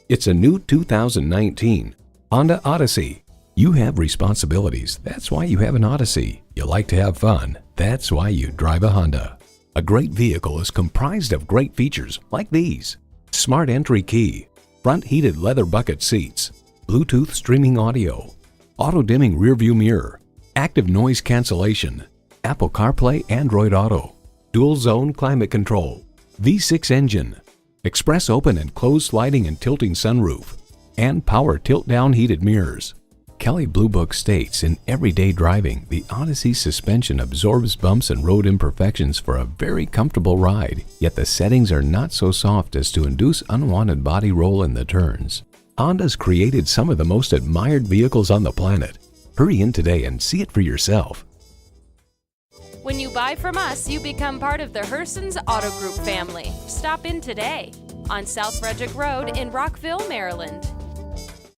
It's a new 2019 Honda Odyssey. You have responsibilities. That's why you have an Odyssey. You like to have fun. That's why you drive a Honda. A great vehicle is comprised of great features like these: smart entry key, front heated leather bucket seats, Bluetooth streaming audio, auto-dimming rearview mirror, active noise cancellation, Apple CarPlay, Android Auto, dual zone climate control, V6 engine, express open and closed sliding and tilting sunroof, and power tilt-down heated mirrors. Kelley Blue Book states in everyday driving, the Odyssey suspension absorbs bumps and road imperfections for a very comfortable ride, yet the settings are not so soft as to induce unwanted body roll in the turns. Honda's created some of the most admired vehicles on the planet. Hurry in today and see it for yourself. When you buy from us, you become part of the Hersons Auto Group family. Stop in today on S Frederick Rd in Rockville, Maryland.